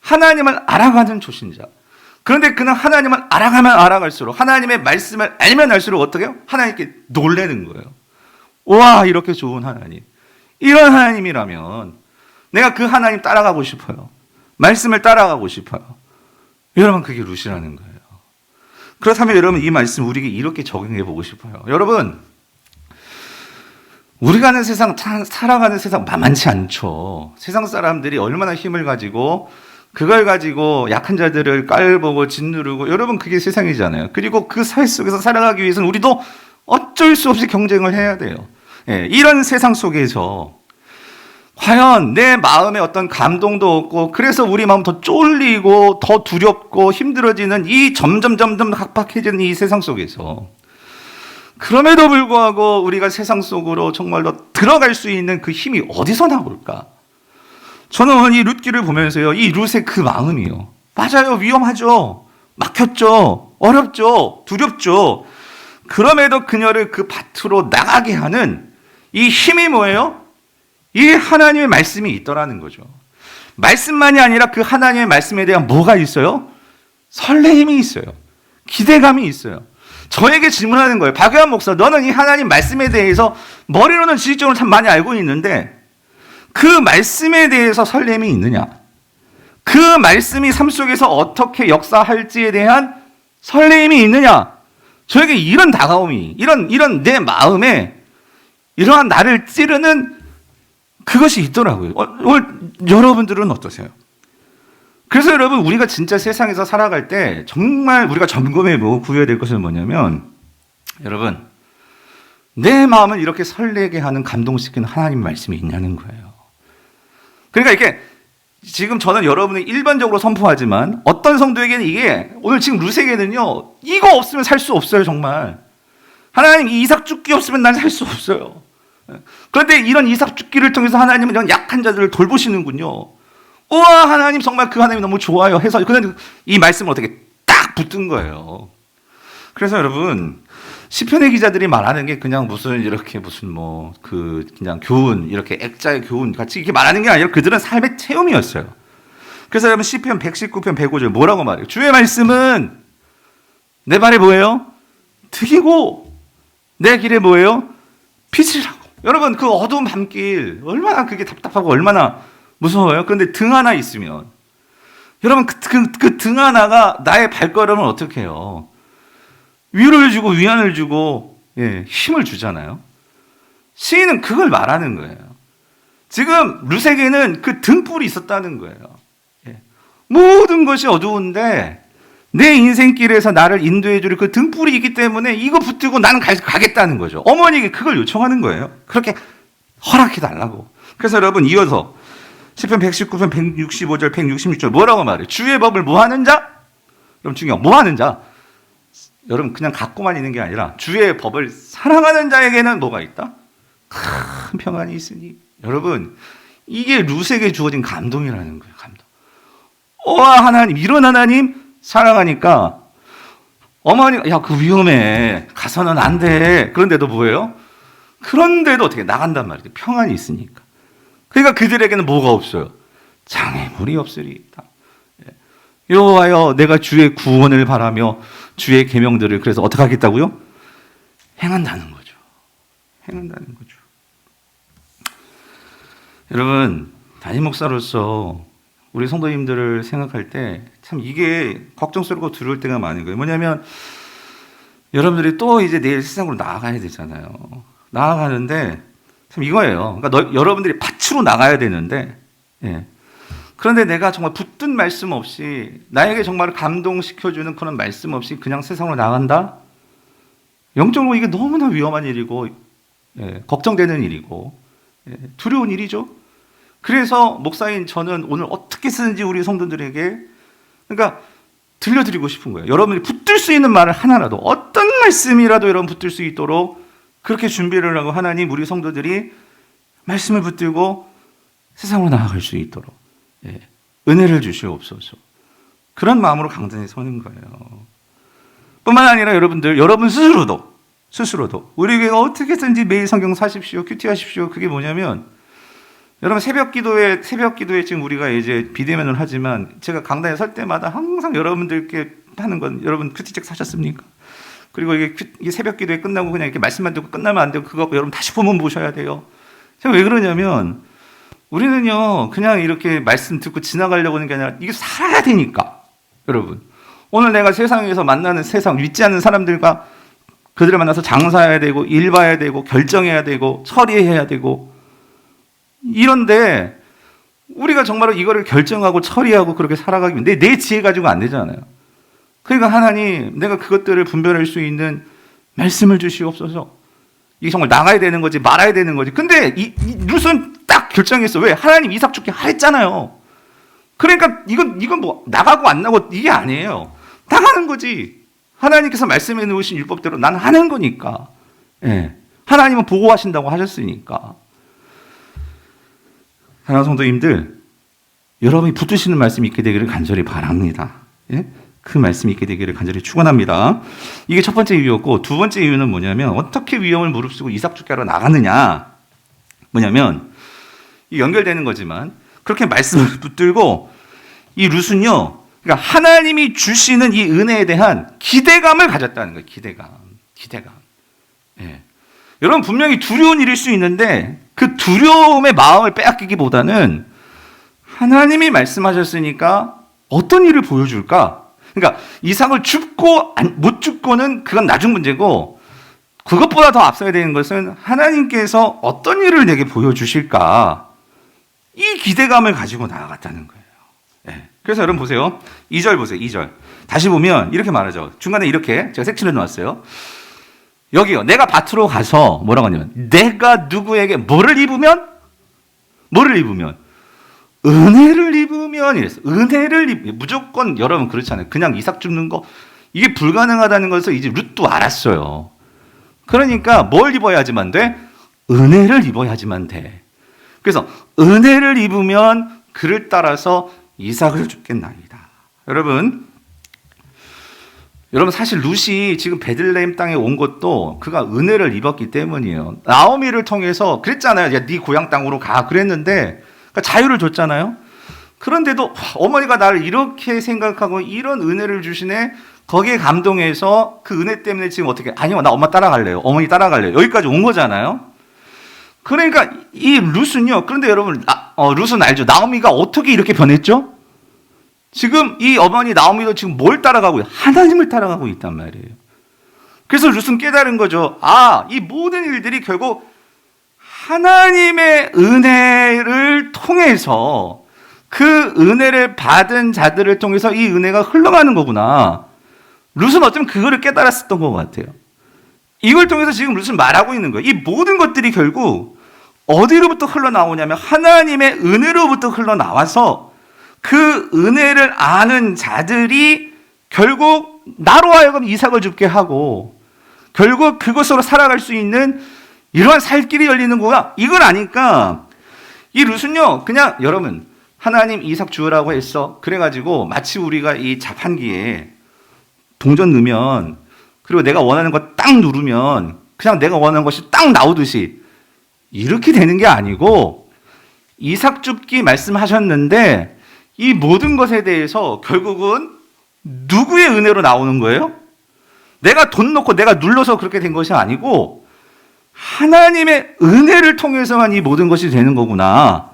하나님을 알아가는 초신자. 그런데 그는 하나님을 알아가면 알아갈수록, 하나님의 말씀을 알면 알수록 어떻게 해요? 하나님께 놀라는 거예요. 와, 이렇게 좋은 하나님. 이런 하나님이라면 내가 그 하나님 따라가고 싶어요. 말씀을 따라가고 싶어요. 여러분, 그게 룻이라는 거예요. 그렇다면 여러분, 이 말씀 우리에게 이렇게 적용해 보고 싶어요. 여러분, 우리가 하는 세상, 살아가는 세상 만만치 않죠. 세상 사람들이 얼마나 힘을 가지고 그걸 가지고 약한 자들을 깔보고 짓누르고, 여러분, 그게 세상이잖아요. 그리고 그 사회 속에서 살아가기 위해서는 우리도 어쩔 수 없이 경쟁을 해야 돼요. 예, 이런 세상 속에서 과연 내 마음에 어떤 감동도 없고, 그래서 우리 마음 더 쫄리고 더 두렵고 힘들어지는 이 점점 각박해지는 이 세상 속에서, 그럼에도 불구하고 우리가 세상 속으로 정말로 들어갈 수 있는 그 힘이 어디서 나올까? 저는 오늘 이 룻기를 보면서요, 이 룻의 그 마음이요. 맞아요. 위험하죠. 막혔죠. 어렵죠. 두렵죠. 그럼에도 그녀를 그 밭으로 나가게 하는 이 힘이 뭐예요? 이 하나님의 말씀이 있더라는 거죠. 말씀만이 아니라 그 하나님의 말씀에 대한 뭐가 있어요? 설레임이 있어요. 기대감이 있어요. 저에게 질문하는 거예요. 박유한 목사, 너는 이 하나님 말씀에 대해서 머리로는 지식적으로 참 많이 알고 있는데 그 말씀에 대해서 설렘이 있느냐? 그 말씀이 삶 속에서 어떻게 역사할지에 대한 설렘이 있느냐? 저에게 이런 다가옴이, 이런 내 마음에 이러한 나를 찌르는 그것이 있더라고요. 오늘 여러분들은 어떠세요? 그래서 여러분, 우리가 진짜 세상에서 살아갈 때 정말 우리가 점검해 보고 구해야 될 것은 뭐냐면, 여러분, 내 마음을 이렇게 설레게 하는, 감동시키는 하나님 말씀이 있냐는 거예요. 그러니까 이렇게 지금 저는 여러분이 일반적으로 선포하지만 어떤 성도에게는 이게, 오늘 지금 룻에게는요, 이거 없으면 살 수 없어요. 정말 하나님, 이 이삭 죽기 없으면 난 살 수 없어요. 그런데 이런 이삭 죽기를 통해서 하나님은 이런 약한 자들을 돌보시는군요. 우와, 하나님 정말 그 하나님이 너무 좋아요 해서 그냥 이 말씀을 어떻게 딱 붙든 거예요. 그래서 여러분, 시편의 기자들이 말하는 게 그냥 무슨 이렇게 무슨 뭐 그 그냥 교훈, 이렇게 액자의 교훈 같이 이렇게 말하는 게 아니라 그들은 삶의 체험이었어요. 그래서 여러분, 시편 119편 105절 뭐라고 말해요? 주의 말씀은 내 발에 뭐예요? 득이고 내 길에 뭐예요? 빛이라고. 여러분, 그 어두운 밤길 얼마나 그게 답답하고 얼마나 무서워요. 그런데 등 하나 있으면, 여러분, 그 등 하나가 나의 발걸음을 어떻게 해요? 위로를 주고 위안을 주고, 예, 힘을 주잖아요. 시인은 그걸 말하는 거예요. 지금 룻에게는 그 등불이 있었다는 거예요. 예. 모든 것이 어두운데 내 인생길에서 나를 인도해 줄 그 등불이 있기 때문에 이거 붙들고 나는 가겠다는 거죠. 어머니에게 그걸 요청하는 거예요. 그렇게 허락해 달라고. 그래서 여러분, 이어서 시편 119편 165절 166절 뭐라고 말해요? 주의 법을 뭐 하는 자? 여러분, 중요한 뭐 하는 자? 여러분, 그냥 갖고만 있는 게 아니라 주의 법을 사랑하는 자에게는 뭐가 있다? 큰 평안이 있으니. 여러분, 이게 룻에게 주어진 감동이라는 거예요. 감동. 와, 하나님, 이런 하나님 사랑하니까 어머니가, 야, 그 위험해, 가서는 안 돼. 그런데도 뭐예요? 그런데도 어떻게 나간단 말이에요. 평안이 있으니까. 그러니까 그들에게는 뭐가 없어요? 장애물이 없으리이다. 여호와여, 내가 주의 구원을 바라며 주의 계명들을 그래서 어떻게 하겠다고요? 행한다는 거죠. 행한다는 거죠. 여러분, 담임 목사로서 우리 성도님들을 생각할 때 참 이게 걱정스럽고 두려울 때가 많은 거예요. 뭐냐면 여러분들이 또 이제 내일 세상으로 나아가야 되잖아요. 나아가는데 참 이거예요. 그러니까 여러분들이 밭으로 나가야 되는데, 예. 그런데 내가 정말 붙든 말씀 없이, 나에게 정말 감동시켜주는 그런 말씀 없이 그냥 세상으로 나간다? 영적으로 이게 너무나 위험한 일이고, 예, 걱정되는 일이고, 예, 두려운 일이죠. 그래서 목사인 저는 오늘 어떻게 쓰는지 우리 성도들에게, 그러니까 들려드리고 싶은 거예요. 여러분이 붙들 수 있는 말을 하나라도, 어떤 말씀이라도 여러분 붙들 수 있도록 그렇게 준비를 하고 하나님 우리 성도들이 말씀을 붙들고 세상으로 나아갈 수 있도록 은혜를 주시옵소서. 그런 마음으로 강단에 서는 거예요. 뿐만 아니라 여러분 스스로도 우리 교회가 어떻게든지 매일 성경 사십시오, 큐티하십시오. 그게 뭐냐면 여러분 새벽 기도에 지금 우리가 이제 비대면을 하지만 제가 강단에 설 때마다 항상 여러분들께 하는 건, 여러분 큐티책 사셨습니까? 그리고 이게 새벽 기도에 끝나고 그냥 이렇게 말씀만 듣고 끝나면 안 되고 그거 여러분 다시 본문 보셔야 돼요. 제가 왜 그러냐면 우리는요 그냥 이렇게 말씀 듣고 지나가려고 하는 게 아니라 이게 살아야 되니까. 여러분 오늘 내가 세상에서 만나는 세상 믿지 않는 사람들과 그들을 만나서 장사해야 되고 일 봐야 되고 결정해야 되고 처리해야 되고 이런데 우리가 정말로 이거를 결정하고 처리하고 그렇게 살아가기 위해 내 지혜 가지고 안 되잖아요. 그러니까 하나님 내가 그것들을 분별할 수 있는 말씀을 주시옵소서. 이게 정말 나가야 되는 거지 말아야 되는 거지. 근데 이 룻은 딱 결정했어. 왜? 하나님 이삭 죽게 하랬잖아요. 그러니까 이건 뭐 나가고 안 나고 이게 아니에요. 나가는 거지. 하나님께서 말씀해 놓으신 율법대로 난 하는 거니까. 하나님은 보호하신다고 하셨으니까. 사랑하는 성도님들, 여러분이 붙드시는 말씀이 있게 되기를 간절히 바랍니다. 그 말씀이 있게 되기를 간절히 축원합니다. 이게 첫 번째 이유였고, 두 번째 이유는 뭐냐면 어떻게 위험을 무릅쓰고 이삭 죽게 하러 나갔느냐. 뭐냐면 연결되는 거지만 그렇게 말씀을 붙들고 이 룻은요, 그러니까 하나님이 주시는 이 은혜에 대한 기대감을 가졌다는 거예요. 기대감. 여러분 분명히 두려운 일일 수 있는데 그 두려움의 마음을 빼앗기기보다는 하나님이 말씀하셨으니까 어떤 일을 보여줄까? 그러니까 이삭을 죽고 못 죽고는 그건 나중 문제고, 그것보다 더 앞서야 되는 것은 하나님께서 어떤 일을 내게 보여주실까? 이 기대감을 가지고 나아갔다는 거예요. 그래서 여러분 보세요. 2절 보세요. 2절. 다시 보면 이렇게 말하죠. 중간에 이렇게 제가 색칠해 놓았어요. 여기요. 내가 밭으로 가서 뭐라고 하냐면 내가 누구에게 뭐를 입으면 은혜를 입으면 이랬어. 은혜를 입으면 무조건 여러분 그렇잖아요. 그냥 이삭 줍는 거 이게 불가능하다는 것을 이제 룻도 알았어요. 그러니까 뭘 입어야지만 돼? 은혜를 입어야지만 돼. 그래서 은혜를 입으면 그를 따라서 이삭을 줍겠나이다. 여러분 사실 룻이 지금 베들레헴 땅에 온 것도 그가 은혜를 입었기 때문이에요. 나오미를 통해서 그랬잖아요. 야, 네 고향 땅으로 가 그랬는데 그러니까 자유를 줬잖아요. 그런데도 어머니가 나를 이렇게 생각하고 이런 은혜를 주시네. 거기에 감동해서 그 은혜 때문에 지금 어떻게, 아니요 나 엄마 따라갈래요. 어머니 따라갈래요. 여기까지 온 거잖아요. 그러니까 이 룻은요. 그런데 여러분 룻은 알죠. 나오미가 어떻게 이렇게 변했죠? 지금 이 어머니 나오미도 지금 뭘 따라가고 있어요? 하나님을 따라가고 있단 말이에요. 그래서 룻은 깨달은 거죠. 이 모든 일들이 결국 하나님의 은혜를 통해서 그 은혜를 받은 자들을 통해서 이 은혜가 흘러가는 거구나. 룻은 어쩌면 그거를 깨달았었던 것 같아요. 이걸 통해서 지금 룻은 말하고 있는 거예요. 이 모든 것들이 결국 어디로부터 흘러나오냐면 하나님의 은혜로부터 흘러나와서 그 은혜를 아는 자들이 결국 나로 하여금 이삭을 줍게 하고 결국 그것으로 살아갈 수 있는 이러한 살 길이 열리는 거야. 이걸 아니까 이 룻은요 그냥 여러분 하나님 이삭 주으라고 했어. 그래가지고 마치 우리가 이 자판기에 동전 넣으면 그리고 내가 원하는 거 딱 누르면 그냥 내가 원하는 것이 딱 나오듯이 이렇게 되는 게 아니고 이삭 줍기 말씀하셨는데 이 모든 것에 대해서 결국은 누구의 은혜로 나오는 거예요? 내가 돈 넣고 내가 눌러서 그렇게 된 것이 아니고 하나님의 은혜를 통해서만 이 모든 것이 되는 거구나.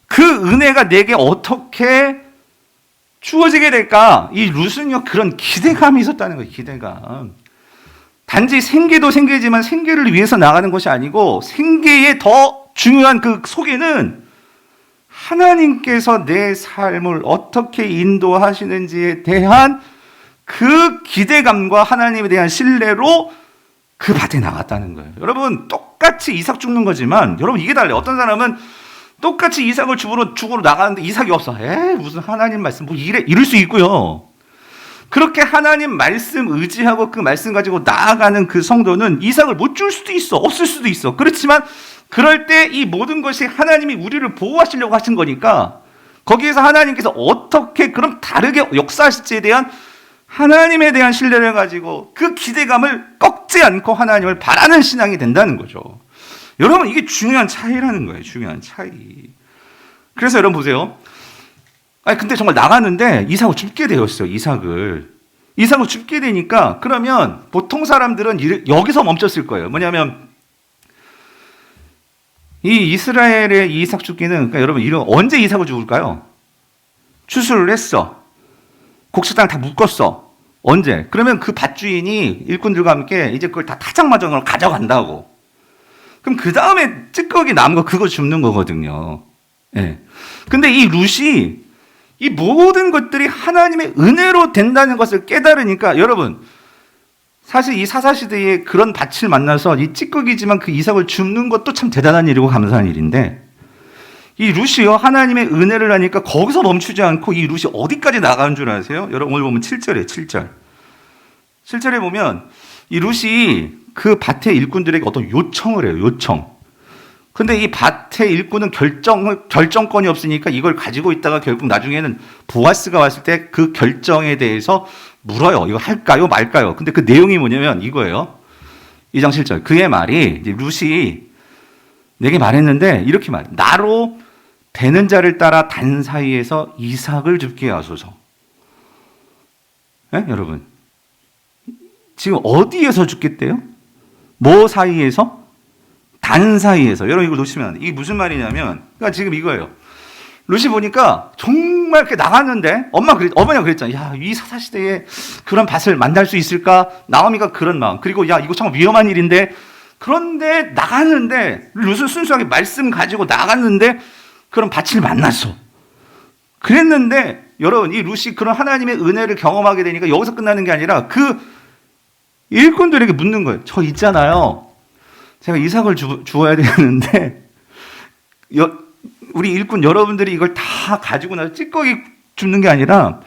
그 은혜가 내게 어떻게 주어지게 될까? 이 룻은요 그런 기대감이 있었다는 거예요. 기대감. 단지 생계도 생계지만 생계를 위해서 나가는 것이 아니고 생계의 더 중요한 그 속에는 하나님께서 내 삶을 어떻게 인도하시는지에 대한 그 기대감과 하나님에 대한 신뢰로 그 밭에 나갔다는 거예요. 여러분 똑같이 이삭 죽는 거지만 여러분 이게 달라요. 어떤 사람은 똑같이 이삭을 죽으러 나가는데 이삭이 없어. 무슨 하나님 말씀 뭐 이럴 수 있고요. 그렇게 하나님 말씀 의지하고 그 말씀 가지고 나아가는 그 성도는 이삭을 못 줄 수도 있어. 없을 수도 있어. 그렇지만 그럴 때 이 모든 것이 하나님이 우리를 보호하시려고 하신 거니까 거기에서 하나님께서 어떻게 그럼 다르게 역사하실지에 대한 하나님에 대한 신뢰를 가지고 그 기대감을 꺾지 않고 하나님을 바라는 신앙이 된다는 거죠. 여러분, 이게 중요한 차이라는 거예요. 중요한 차이. 그래서 여러분 보세요. 아니 근데 정말 나갔는데 이삭을 죽게 되었어요. 이삭을 죽게 되니까 그러면 보통 사람들은 여기서 멈췄을 거예요. 뭐냐면 이 이스라엘의 이삭 죽기는, 그러니까 여러분 언제 이삭을 죽을까요? 추수를 했어. 곡식당 다 묶었어. 언제? 그러면 그 밭주인이 일꾼들과 함께 이제 그걸 다 타작마정으로 가져간다고. 그럼 그 다음에 찌꺼기 남은 거 그거 줍는 거거든요. 예. 근데 이 룻이 이 모든 것들이 하나님의 은혜로 된다는 것을 깨달으니까 여러분, 사실 이 사사시대에 그런 밭을 만나서 이 찌꺼기지만 그 이삭을 줍는 것도 참 대단한 일이고 감사한 일인데, 이 룻이요 하나님의 은혜를 하니까 거기서 멈추지 않고 이 룻이 어디까지 나가는 줄 아세요? 여러분 오늘 보면 7절에 7절에 보면 이 룻이 그 밭의 일꾼들에게 어떤 요청을 해요. 요청. 근데 이 밭의 일꾼은 결정권이 없으니까 이걸 가지고 있다가 결국 나중에는 보아스가 왔을 때 그 결정에 대해서 물어요. 이거 할까요 말까요? 근데 그 내용이 뭐냐면 이거예요. 2장 7절. 그의 말이, 이제 룻이 내게 말했는데 이렇게 말해. 나로 되는 자를 따라 단 사이에서 이삭을 죽게 하소서. 네? 여러분, 지금 어디에서 죽겠대요? 뭐 사이에서? 단 사이에서. 여러분 이거 놓치면 안 돼. 이게 무슨 말이냐면, 그러니까 지금 이거예요. 룻이 보니까 정말 이렇게 나갔는데 어머니가 그랬잖아요. 야, 이 사사시대에 그런 밭을 만날 수 있을까? 나오미가 그런 마음. 그리고 야, 이거 정말 위험한 일인데. 그런데 나갔는데 룻은 순수하게 말씀 가지고 나갔는데 그런 밭을 만났어. 그랬는데 여러분, 이 룻이 그런 하나님의 은혜를 경험하게 되니까 여기서 끝나는 게 아니라 그 일꾼들에게 묻는 거예요. 저 있잖아요. 제가 이삭을 주어야 되는데 우리 일꾼 여러분들이 이걸 다 가지고 나서 찌꺼기 줍는 게 아니라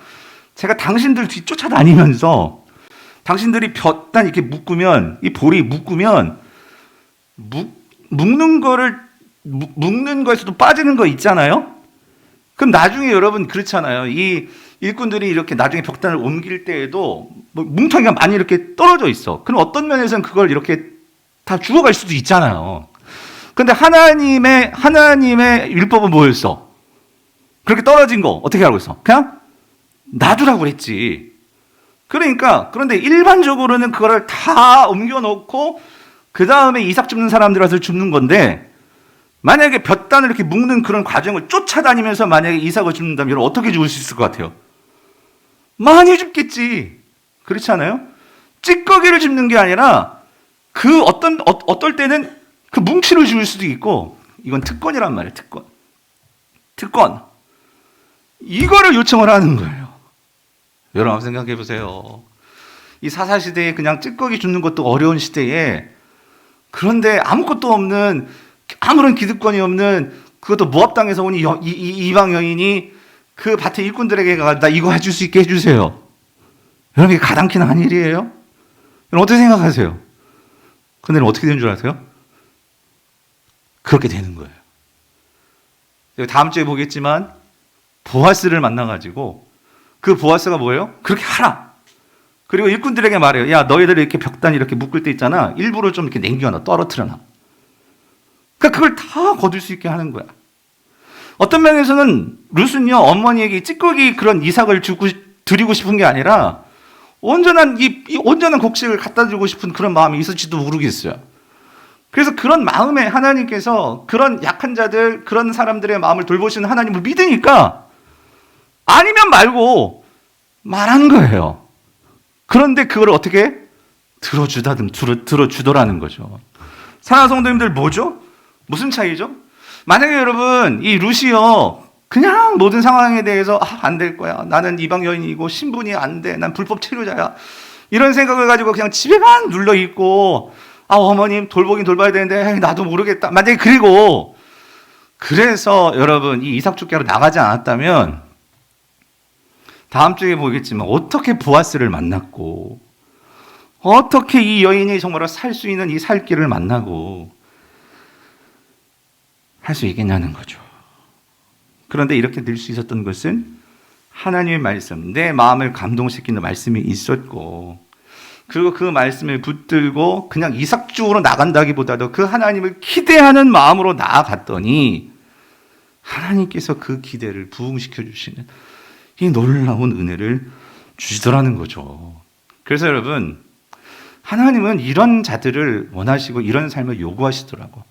제가 당신들 뒤 쫓아다니면서 당신들이 볕단 이렇게 묶으면, 이 볼이 묶으면 묶는 거에서도 빠지는 거 있잖아요. 그럼 나중에 여러분 그렇잖아요. 이 일꾼들이 이렇게 나중에 벽단을 옮길 때에도 뭉텅이가 많이 이렇게 떨어져 있어. 그럼 어떤 면에서는 그걸 이렇게 다 주워갈 수도 있잖아요. 근데 하나님의 율법은 뭐였어? 그렇게 떨어진 거 어떻게 하고 있어? 그냥 놔두라고 그랬지. 그런데 일반적으로는 그거를 다 옮겨놓고 그 다음에 이삭 줍는 사람들 와서 줍는 건데, 만약에 볕단을 이렇게 묶는 그런 과정을 쫓아다니면서 만약에 이삭을 줍는다면 여러분 어떻게 죽을 수 있을 것 같아요? 많이 죽겠지. 그렇지 않아요? 찌꺼기를 줍는 게 아니라 어떨 때는 그 뭉치를 줄 수도 있고, 이건 특권이란 말이에요. 특권. 이거를 요청을 하는 거예요. 여러분 한번 생각해 보세요. 이 사사시대에 그냥 찌꺼기 줍는 것도 어려운 시대에, 그런데 아무것도 없는, 아무런 기득권이 없는, 그것도 모압당에서 온 이방 여인이 그 밭의 일꾼들에게 나 이거 해줄 수 있게 해주세요. 여러분 이게 가당키 난 일이에요? 여러분 어떻게 생각하세요? 근데 어떻게 되는 줄 아세요? 그렇게 되는 거예요. 다음 주에 보겠지만 보아스를 만나가지고 그 보아스가 뭐예요? 그렇게 하라. 그리고 일꾼들에게 말해요. 야, 너희들 이렇게 벽단 이렇게 묶을 때 있잖아. 일부러 좀 이렇게 남겨놔, 떨어뜨려놔. 그러니까 그걸 다 거둘 수 있게 하는 거야. 어떤 면에서는 룻은요, 어머니에게 찌꺼기 그런 이삭을 드리고 싶은 게 아니라 온전한 온전한 곡식을 갖다 주고 싶은 그런 마음이 있을지도 모르겠어요. 그래서 그런 마음에 하나님께서 그런 약한 자들, 그런 사람들의 마음을 돌보시는 하나님을 믿으니까 아니면 말고 말한 거예요. 그런데 그걸 어떻게 들어주더라는 거죠. 사랑하는 성도님들, 뭐죠? 무슨 차이죠? 만약에 여러분 이 룻이요 그냥 모든 상황에 대해서 안 될 거야, 나는 이방 여인이고 신분이 안 돼, 난 불법 체류자야, 이런 생각을 가지고 그냥 집에만 눌러 있고, 어머님 돌보긴 돌봐야 되는데 나도 모르겠다, 만약에 그래서 여러분 이 이삭 죽게 하러 나가지 않았다면 다음 주에 보겠지만 어떻게 보아스를 만났고 어떻게 이 여인이 정말로 살 수 있는 이 살 길을 만나고 할 수 있겠냐는 거죠. 그런데 이렇게 될 수 있었던 것은 하나님의 말씀, 내 마음을 감동시키는 말씀이 있었고, 그리고 그 말씀을 붙들고 그냥 이삭 쪽으로 나간다기보다도 그 하나님을 기대하는 마음으로 나아갔더니 하나님께서 그 기대를 부응시켜 주시는 이 놀라운 은혜를 주시더라는 거죠. 그래서 여러분, 하나님은 이런 자들을 원하시고 이런 삶을 요구하시더라고.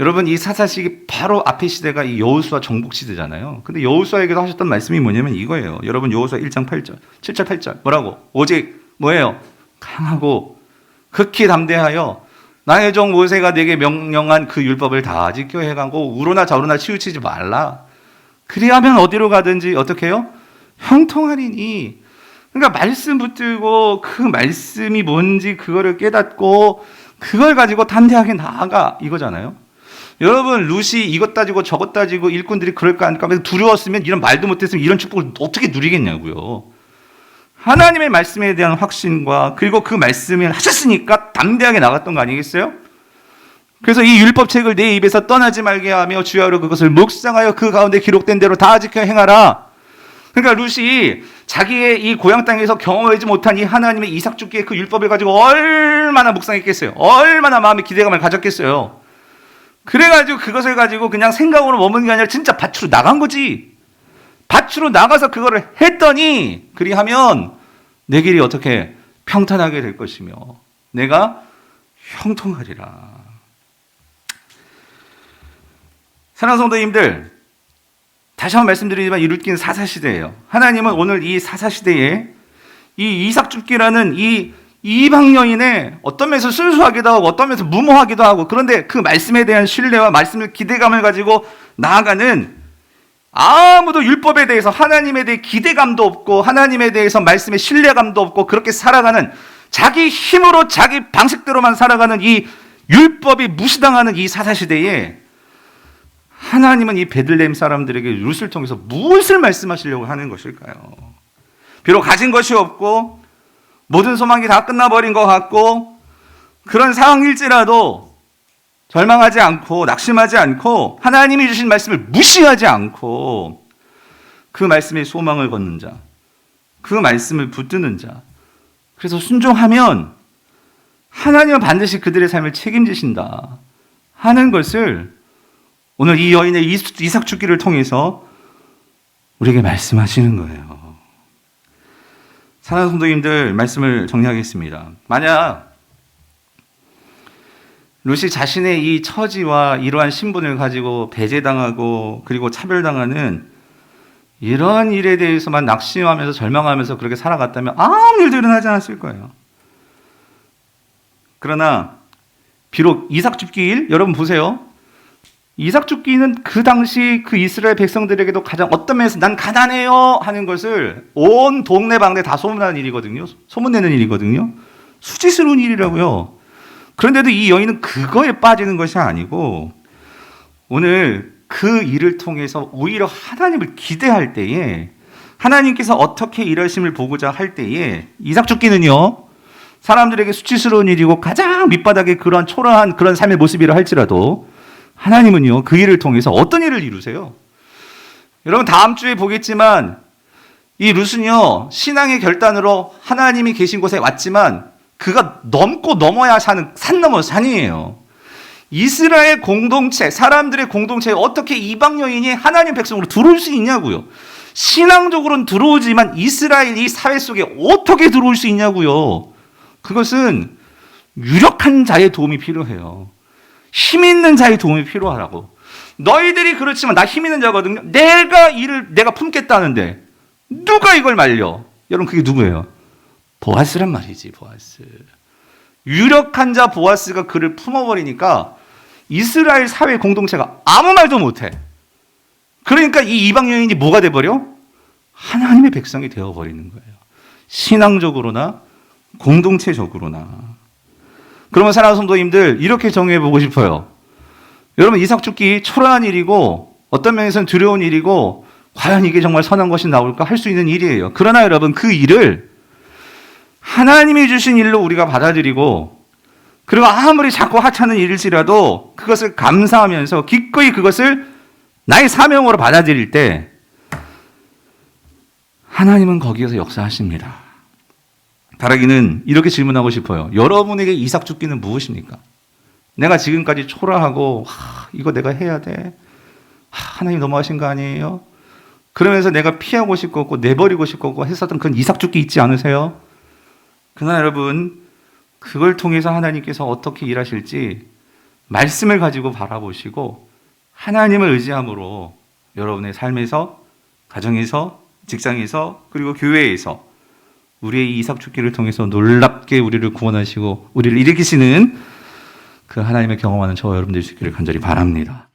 여러분, 이 사사시기 바로 앞에 시대가 이 여호수아 정복 시대잖아요. 근데 여호수아에게도 하셨던 말씀이 뭐냐면 이거예요. 여러분, 여호수아 1장 8절, 7절 8절 뭐라고? 오직 뭐예요? 강하고 극히 담대하여 나의 종 모세가 내게 명령한 그 율법을 다 지켜 해가고 우로나 좌로나 치우치지 말라. 그리하면 어디로 가든지 어떻게 해요? 형통하리니. 그러니까 말씀 붙들고 그 말씀이 뭔지 그거를 깨닫고 그걸 가지고 담대하게 나아가 이거잖아요. 여러분, 룻이 이것 따지고 저것 따지고 일꾼들이 그럴까 안 할까 두려웠으면, 이런 말도 못했으면 이런 축복을 어떻게 누리겠냐고요. 하나님의 말씀에 대한 확신과 그리고 그 말씀을 하셨으니까 담대하게 나갔던 거 아니겠어요? 그래서 이 율법책을 내 입에서 떠나지 말게 하며 주야로 그것을 묵상하여 그 가운데 기록된 대로 다 지켜 행하라. 그러니까 룻이 자기의 이 고향 땅에서 경험하지 못한 이 하나님의 이삭 주기의 그 율법을 가지고 얼마나 묵상했겠어요? 얼마나 마음의 기대감을 가졌겠어요? 그래가지고 그것을 가지고 그냥 생각으로 머무는 게 아니라 진짜 밭으로 나간 거지. 밭으로 나가서 그거를 했더니 그리하면 내 길이 어떻게 평탄하게 될 것이며 내가 형통하리라. 사랑하는 성도님들, 다시 한번 말씀드리지만 이 룻기는 사사시대예요. 하나님은 오늘 이 사사시대에 이 이삭 줍기라는 이 이방 여인의 어떤 면에서 순수하기도 하고 어떤 면에서 무모하기도 하고, 그런데 그 말씀에 대한 신뢰와 말씀의 기대감을 가지고 나아가는, 아무도 율법에 대해서 하나님에 대해 기대감도 없고 하나님에 대해서 말씀의 신뢰감도 없고 그렇게 살아가는, 자기 힘으로 자기 방식대로만 살아가는 이 율법이 무시당하는 이 사사시대에 하나님은 이 베들레헴 사람들에게 룻을 통해서 무엇을 말씀하시려고 하는 것일까요? 비록 가진 것이 없고 모든 소망이 다 끝나버린 것 같고 그런 상황일지라도 절망하지 않고 낙심하지 않고 하나님이 주신 말씀을 무시하지 않고 그 말씀에 소망을 걷는 자, 그 말씀을 붙드는 자, 그래서 순종하면 하나님은 반드시 그들의 삶을 책임지신다 하는 것을 오늘 이 여인의 이삭 주기를 통해서 우리에게 말씀하시는 거예요. 사랑하는 성도님들, 말씀을 정리하겠습니다. 만약 룻이 자신의 이 처지와 이러한 신분을 가지고 배제당하고 그리고 차별당하는 이런 일에 대해서만 낙심하면서 절망하면서 그렇게 살아갔다면 아무 일도 일어나지 않았을 거예요. 그러나 비록 이삭 줍기일, 여러분 보세요. 이삭 줍기는 그 당시 그 이스라엘 백성들에게도 가장 어떤 면에서 난 가난해요 하는 것을 온 동네방네 다 소문하는 일이거든요. 소문내는 일이거든요. 수치스러운 일이라고요. 그런데도 이 여인은 그거에 빠지는 것이 아니고 오늘 그 일을 통해서 오히려 하나님을 기대할 때에, 하나님께서 어떻게 일하심을 보고자 할 때에 이삭 줍기는요, 사람들에게 수치스러운 일이고 가장 밑바닥의 그런 초라한 그런 삶의 모습이라 할지라도 하나님은요, 그 일을 통해서 어떤 일을 이루세요? 여러분, 다음 주에 보겠지만 이 룻은요, 신앙의 결단으로 하나님이 계신 곳에 왔지만 그가 넘고 넘어야 사는 산 넘어 산이에요. 이스라엘 공동체, 사람들의 공동체에 어떻게 이방 여인이 하나님 백성으로 들어올 수 있냐고요. 신앙적으로는 들어오지만 이스라엘 이 사회 속에 어떻게 들어올 수 있냐고요. 그것은 유력한 자의 도움이 필요해요. 힘 있는 자의 도움이 필요하라고. 너희들이 그렇지만 나 힘 있는 자거든요. 내가 품겠다는데 누가 이걸 말려? 여러분, 그게 누구예요? 보아스란 말이지, 보아스. 유력한 자 보아스가 그를 품어버리니까 이스라엘 사회 공동체가 아무 말도 못해. 그러니까 이 이방 여인이 뭐가 돼버려? 하나님의 백성이 되어버리는 거예요. 신앙적으로나 공동체적으로나. 그러면 사랑하는 성도님들, 이렇게 정의해보고 싶어요. 여러분, 이삭 줍기 초라한 일이고 어떤 면에서는 두려운 일이고 과연 이게 정말 선한 것이 나올까 할 수 있는 일이에요. 그러나 여러분, 그 일을 하나님이 주신 일로 우리가 받아들이고, 그리고 아무리 작고 하찮은 일일지라도 그것을 감사하면서 기꺼이 그것을 나의 사명으로 받아들일 때 하나님은 거기에서 역사하십니다. 바라기는 이렇게 질문하고 싶어요. 여러분에게 이삭 죽기는 무엇입니까? 내가 지금까지 초라하고 이거 내가 해야 돼. 하나님 너무하신 거 아니에요? 그러면서 내가 피하고 싶고 내버리고 싶고 했었던 그런 이삭 죽기 있지 않으세요? 그러나 여러분, 그걸 통해서 하나님께서 어떻게 일하실지 말씀을 가지고 바라보시고 하나님을 의지함으로 여러분의 삶에서, 가정에서, 직장에서, 그리고 교회에서 우리의 이 이삭 죽기를 통해서 놀랍게 우리를 구원하시고 우리를 일으키시는 그 하나님을 경험하는 저와 여러분 될 수 있기를 간절히 바랍니다.